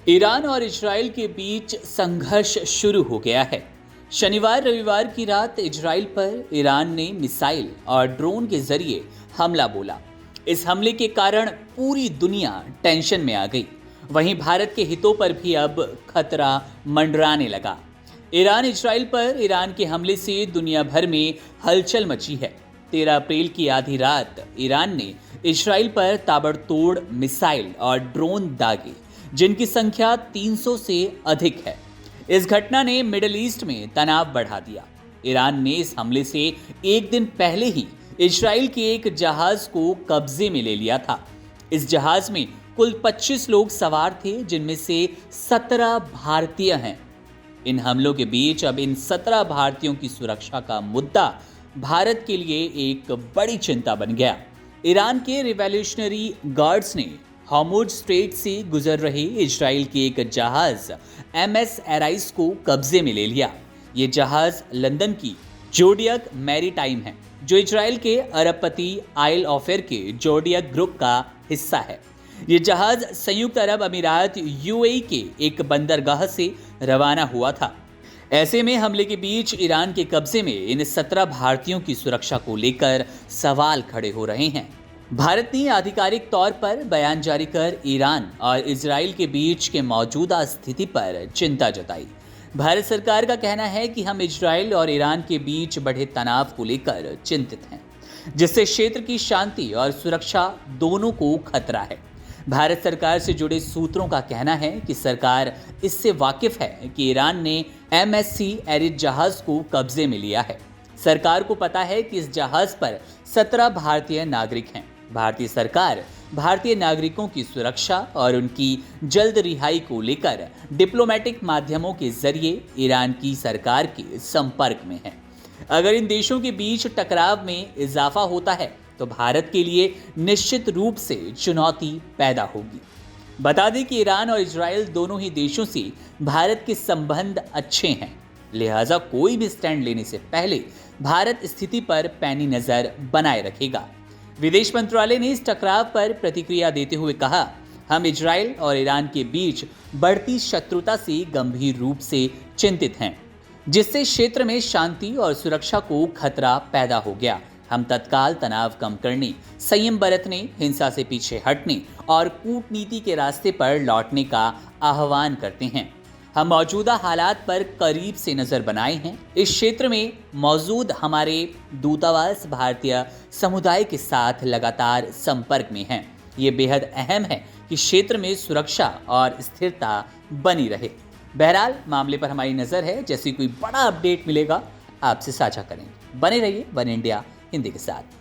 Iran और Israel के बीच संघर्ष शुरू हो गया है। शनिवार रविवार की रात इजराइल पर ईरान ने मिसाइल और ड्रोन के जरिए हमला बोला। इस हमले के कारण पूरी दुनिया टेंशन में आ गई। वहीं भारत के हितों पर भी अब खतरा मंडराने लगा। ईरान इजराइल पर ईरान के हमले से दुनिया भर में हलचल मची है। 13 अप्रैल की आधी रात ईरान ने इजराइल पर ताबड़तोड़ मिसाइल और ड्रोन दागे, जिनकी संख्या 300 से अधिक है। इस घटना ने मिडिल ईस्ट में तनाव बढ़ा दिया। ईरान ने इस हमले से एक दिन पहले ही इजराइल के एक जहाज को कब्जे में ले लिया था। इस जहाज में कुल 25 लोग सवार थे, जिनमें से 17 भारतीय हैं। इन हमलों के बीच अब इन 17 भारतीयों की सुरक्षा का मुद्दा भारत के लिए एक बड़ी चिंता बन गया। ईरान के रिवॉल्यूशनरी गार्ड्स ने हॉर्मुज स्ट्रेट से गुजर रहे इजराइल के एक जहाज MS एराइस को कब्जे में ले लिया। ये जहाज लंदन की जोडियक मैरीटाइम है, जो इजराइल के अरबपति आइल ऑफेर के जोडियक ग्रुप का हिस्सा है। ये जहाज संयुक्त अरब अमीरात UAE के एक बंदरगाह से रवाना हुआ था। ऐसे में हमले के बीच ईरान के कब्जे में इन 17 भारतीयों की सुरक्षा को लेकर सवाल खड़े हो रहे हैं। भारत ने आधिकारिक तौर पर बयान जारी कर ईरान और इजराइल के बीच के मौजूदा स्थिति पर चिंता जताई। भारत सरकार का कहना है कि हम इजराइल और ईरान के बीच बढ़े तनाव को लेकर चिंतित हैं, जिससे क्षेत्र की शांति और सुरक्षा दोनों को खतरा है। भारत सरकार से जुड़े सूत्रों का कहना है कि सरकार इससे वाकिफ है कि ईरान ने MSC एरिस जहाज को कब्जे में लिया है। सरकार को पता है कि इस जहाज पर 17 भारतीय नागरिक हैं। भारतीय सरकार भारतीय नागरिकों की सुरक्षा और उनकी जल्द रिहाई को लेकर डिप्लोमेटिक माध्यमों के जरिए ईरान की सरकार के संपर्क में है। अगर इन देशों के बीच टकराव में इजाफा होता है तो भारत के लिए निश्चित रूप से चुनौती पैदा होगी। बता दें कि ईरान और इजराइल दोनों ही देशों से भारत के संबंध अच्छे हैं, लिहाजा कोई भी स्टैंड लेने से पहले भारत स्थिति पर पैनी नजर बनाए रखेगा। विदेश मंत्रालय ने इस टकराव पर प्रतिक्रिया देते हुए कहा, हम इजराइल और ईरान के बीच बढ़ती शत्रुता से गंभीर रूप से चिंतित हैं, जिससे क्षेत्र में शांति और सुरक्षा को खतरा पैदा हो गया। हम तत्काल तनाव कम करने, संयम बरतने, हिंसा से पीछे हटने और कूटनीति के रास्ते पर लौटने का आह्वान करते हैं। हम मौजूदा हालात पर करीब से नजर बनाए हैं। इस क्षेत्र में मौजूद हमारे दूतावास भारतीय समुदाय के साथ लगातार संपर्क में हैं। ये बेहद अहम है कि क्षेत्र में सुरक्षा और स्थिरता बनी रहे। बहरहाल मामले पर हमारी नज़र है। जैसे कोई बड़ा अपडेट मिलेगा आपसे साझा करेंगे। बने रहिए वन इंडिया हिंदी के साथ।